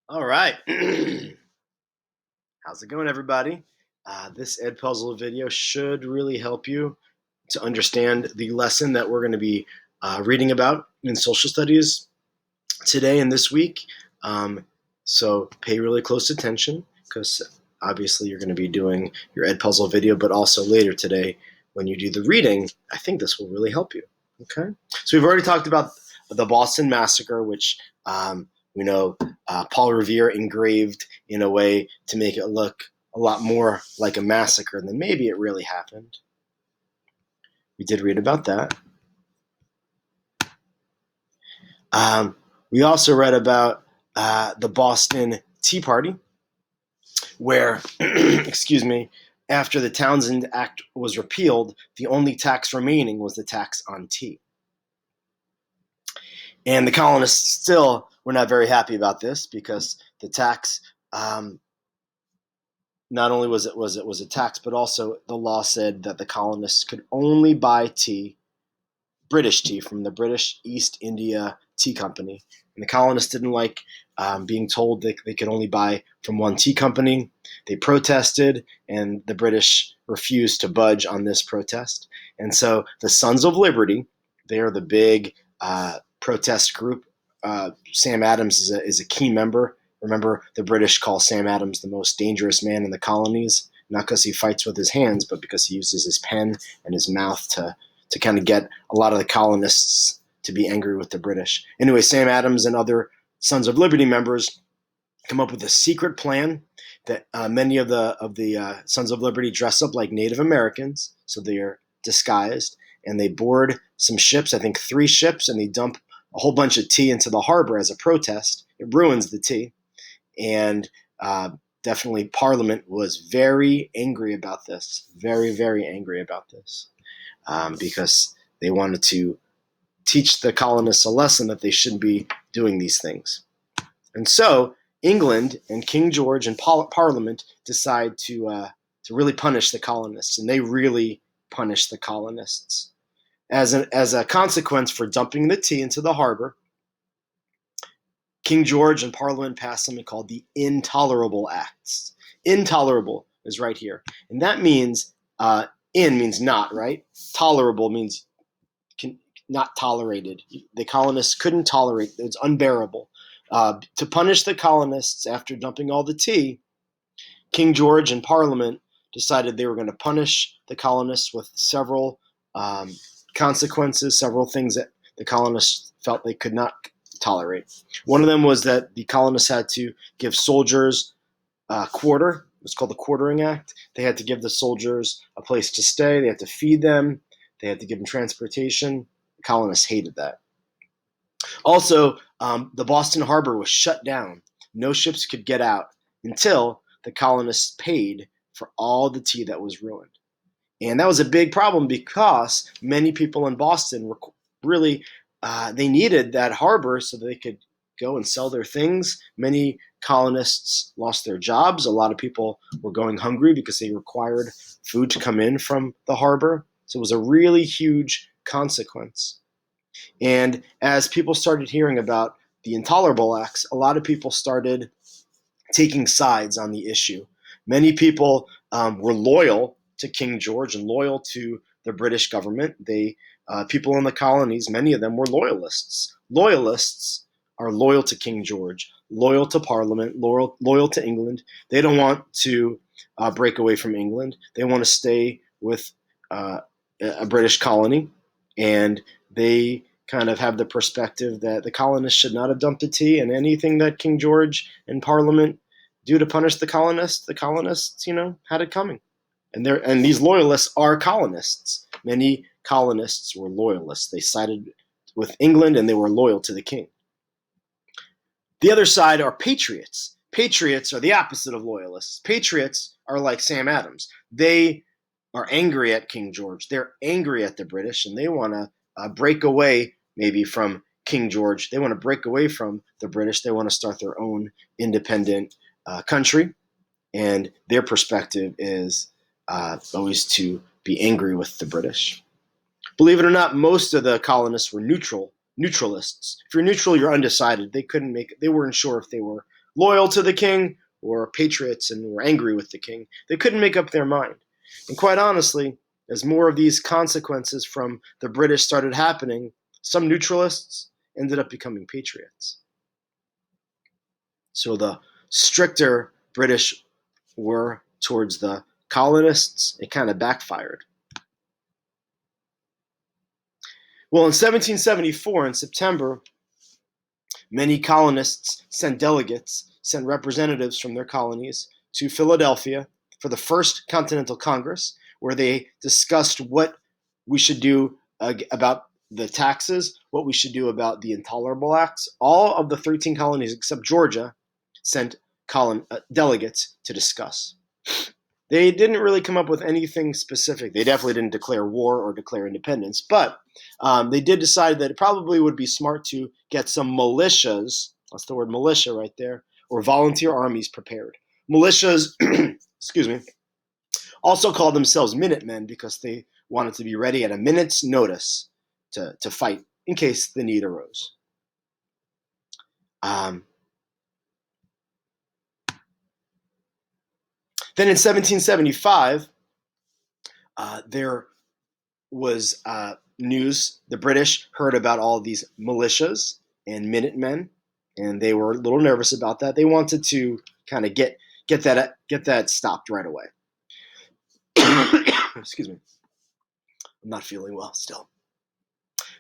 All right. How's it going, everybody? This Ed Puzzle video should really help you to understand the lesson that we're going to be reading about in social studies today and this week. Um, so pay really close attention because obviously you're going to be doing your Ed Puzzle video, but also later today when you do the reading, I think this will really help you. Okay. So we've already talked about the Boston Massacre, which we know Paul Revere engraved in a way to make it look a lot more like a massacre than maybe it really happened. We did read about that. Um, we also read about the Boston Tea Party, where, excuse me, after the Townshend Act was repealed, the only tax remaining was the tax on tea. And the colonists still were not very happy about this because the tax, not only was it a tax, but also the law said that the colonists could only buy tea, British tea, from the British East India Tea Company. And the colonists didn't like being told they could only buy from one tea company. They protested, and the British refused to budge on this protest. And so the Sons of Liberty, they are the big protest group. Sam Adams is a key member. Remember, the British call Sam Adams the most dangerous man in the colonies, not because he fights with his hands, but because he uses his pen and his mouth to kind of get a lot of the colonists to be angry with the British. Anyway, Sam Adams and other Sons of Liberty members come up with a secret plan that many of the Sons of Liberty dress up like Native Americans, so they are disguised, and they board some ships, I think 3 ships, and they dump a whole bunch of tea into the harbor as a protest. It ruins the tea, and definitely Parliament was very angry about this, very, very angry about this, because they wanted to teach the colonists a lesson that they shouldn't be doing these things. And so England and King George and Parliament decide to really punish the colonists, and they really punish the colonists. As a consequence for dumping the tea into the harbor, King George and Parliament passed something called the Intolerable Acts. Intolerable is right here, and that means in means not, right? Tolerable means not tolerated. The colonists couldn't tolerate it. It's unbearable. To punish the colonists after dumping all the tea, King George and Parliament decided they were going to punish the colonists with several consequences, several things that the colonists felt they could not tolerate. One of them was that the colonists had to give soldiers a quarter. It was called the Quartering Act. They had to give the soldiers a place to stay. They had to feed them. They had to give them transportation. The colonists hated that. Also, the Boston Harbor was shut down. No ships could get out until the colonists paid for all the tea that was ruined. And that was a big problem because many people in Boston were really, they needed that harbor so that they could go and sell their things. Many colonists lost their jobs. A lot of people were going hungry because they required food to come in from the harbor. So it was a really huge consequence. And as people started hearing about the Intolerable Acts, a lot of people started taking sides on the issue. Many people were loyal to King George and loyal to the British government. People in the colonies, many of them were loyalists. Loyalists are loyal to King George, loyal to Parliament, loyal to England. They don't want to break away from England. They want to stay with a British colony, and they kind of have the perspective that the colonists should not have dumped the tea, and anything that King George and Parliament do to punish the colonists, had it coming. And these loyalists are colonists. Many colonists were loyalists. They sided with England and they were loyal to the king. The other side are patriots. Patriots are the opposite of loyalists. Patriots are like Sam Adams. They are angry at King George. They're angry at the British, and they want to break away maybe from King George. They want to break away from the British. They want to start their own independent country, and their perspective is always to be angry with the British. Believe it or not, most of the colonists were neutralists. If you're neutral, you're undecided. They weren't sure if they were loyal to the king or patriots and were angry with the king. They couldn't make up their mind. And quite honestly, as more of these consequences from the British started happening, some neutralists ended up becoming patriots. So the stricter British were towards the colonists, it kind of backfired. Well, in 1774, in September, many colonists sent representatives from their colonies to Philadelphia for the first Continental Congress, where they discussed what we should do about the taxes, what we should do about the Intolerable Acts. All of the 13 colonies except Georgia sent delegates to discuss. They didn't really come up with anything specific. They definitely didn't declare war or declare independence, but they did decide that it probably would be smart to get some militias, that's the word militia right there, or volunteer armies prepared. Militias, excuse me, also called themselves Minutemen because they wanted to be ready at a minute's notice to fight in case the need arose. Then in 1775, there was news. The British heard about all of these militias and Minutemen, and they were a little nervous about that. They wanted to kind of get that stopped right away. Excuse me. I'm not feeling well still.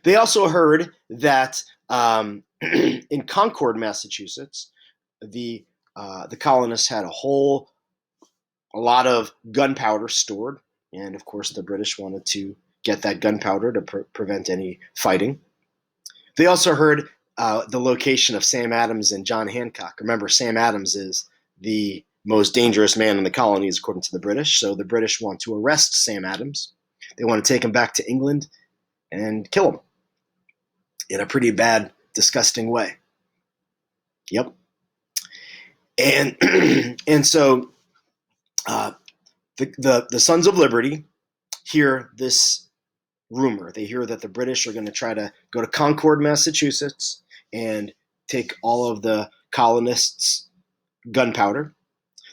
They also heard that in Concord, Massachusetts, the colonists had a lot of gunpowder stored, and of course the British wanted to get that gunpowder to prevent any fighting. They also heard the location of Sam Adams and John Hancock. Remember, Sam Adams is the most dangerous man in the colonies, according to the British. So the British want to arrest Sam Adams. They want to take him back to England and kill him in a pretty bad, disgusting way. Yep. And so the Sons of Liberty hear this rumor. They hear that the British are going to try to go to Concord, Massachusetts, and take all of the colonists' gunpowder.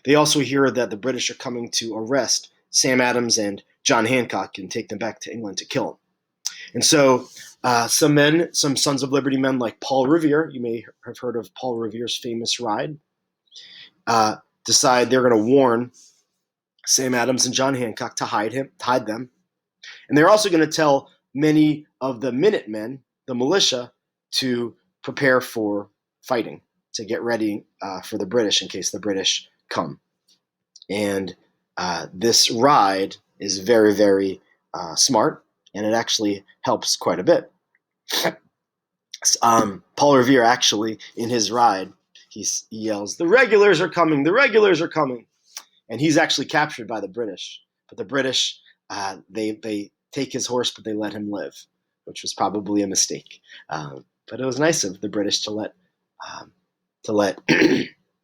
They also hear that the British are coming to arrest Sam Adams and John Hancock and take them back to England to kill them. And so some Sons of Liberty men like Paul Revere, you may have heard of Paul Revere's famous ride, decide they're going to warn Sam Adams and John Hancock to hide them. And they're also going to tell many of the Minutemen, the militia, to prepare for fighting, to get ready for the British in case the British come. And this ride is very, very smart, and it actually helps quite a bit. Paul Revere actually, in his ride, he yells, "The regulars are coming! The regulars are coming!" And he's actually captured by the British. But the British, they take his horse, but they let him live, which was probably a mistake. But it was nice of the British to let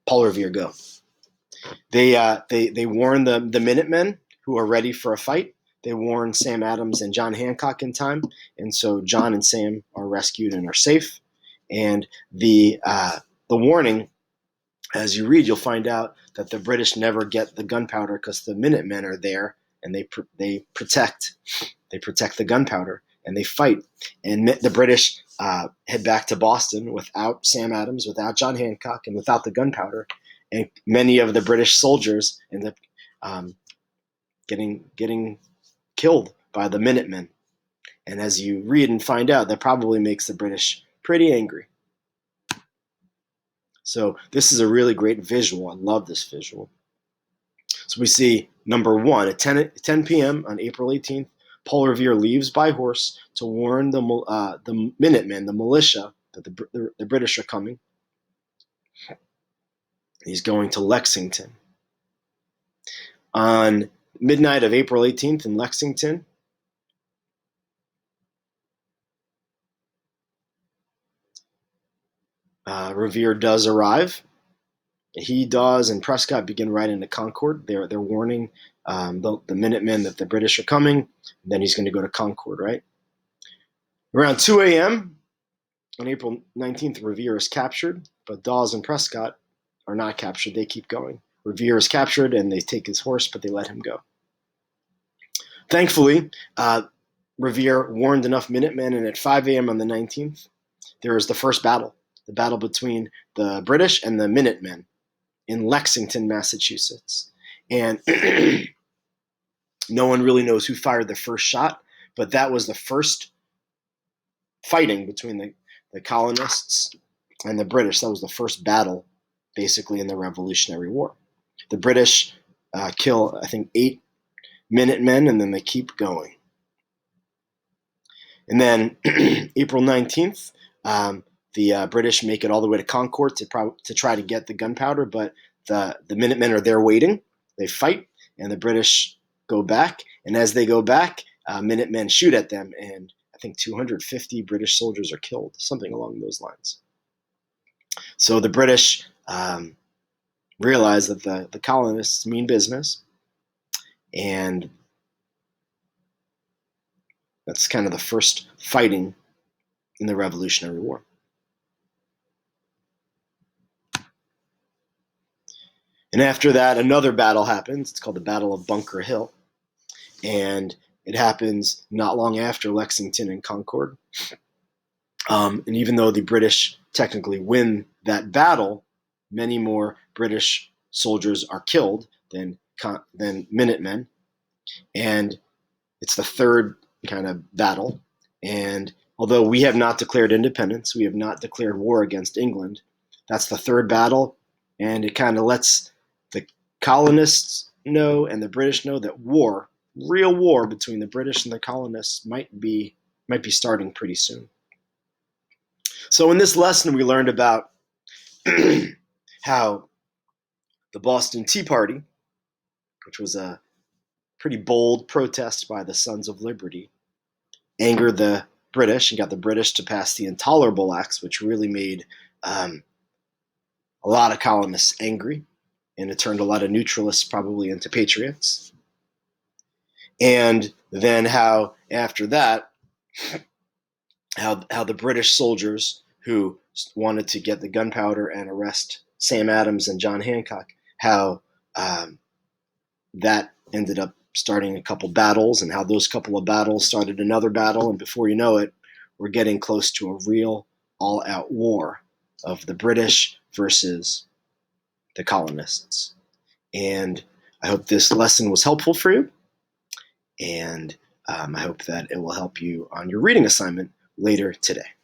Paul Revere go. They warn the Minutemen who are ready for a fight. They warn Sam Adams and John Hancock in time, and so John and Sam are rescued and are safe. And the warning, as you read, you'll find out that the British never get the gunpowder because the Minutemen are there, and they protect the gunpowder, and they fight. And the British head back to Boston without Sam Adams, without John Hancock, and without the gunpowder. And many of the British soldiers end up getting killed by the Minutemen. And as you read and find out, that probably makes the British pretty angry. So this is a really great visual. I love this visual. So we see number one at 10 p.m. on April 18th, Paul Revere leaves by horse to warn the Minutemen, the militia, that the British are coming. He's going to Lexington. On midnight of April 18th in Lexington, Revere does arrive. He, Dawes, and Prescott begin riding into Concord. They're warning the Minutemen that the British are coming. Then he's going to go to Concord, right? Around 2 a.m. on April 19th, Revere is captured, but Dawes and Prescott are not captured, they keep going. Revere is captured, and they take his horse, but they let him go. Thankfully, Revere warned enough Minutemen, and at 5 a.m. on the 19th, there was the first battle, the battle between the British and the Minutemen in Lexington, Massachusetts. And no one really knows who fired the first shot, but that was the first fighting between the colonists and the British. That was the first battle, basically, in the Revolutionary War. The British kill, I think, 8 Minutemen, and then they keep going. And then April 19th, the British make it all the way to Concord to try to get the gunpowder, but the Minutemen are there waiting. They fight, and the British go back. And as they go back, Minutemen shoot at them, and I think 250 British soldiers are killed, something along those lines. So the British realize that the colonists mean business, and that's kind of the first fighting in the Revolutionary War. And after that, another battle happens. It's called the Battle of Bunker Hill. And it happens not long after Lexington and Concord. And even though the British technically win that battle, many more British soldiers are killed than Minutemen. And it's the third kind of battle. And although we have not declared independence, we have not declared war against England, that's the third battle. And it kind of lets the colonists know and the British know that war, real war between the British and the colonists might be starting pretty soon. So in this lesson, we learned about how the Boston Tea Party, which was a pretty bold protest by the Sons of Liberty, angered the British and got the British to pass the Intolerable Acts, which really made a lot of colonists angry, and it turned a lot of neutralists probably into patriots. And then how after that, how the British soldiers who wanted to get the gunpowder and arrest Sam Adams and John Hancock, how that ended up starting a couple battles, and how those couple of battles started another battle, and before you know it, we're getting close to a real all-out war of the British versus the colonists. And I hope this lesson was helpful for you, and I hope that it will help you on your reading assignment later today.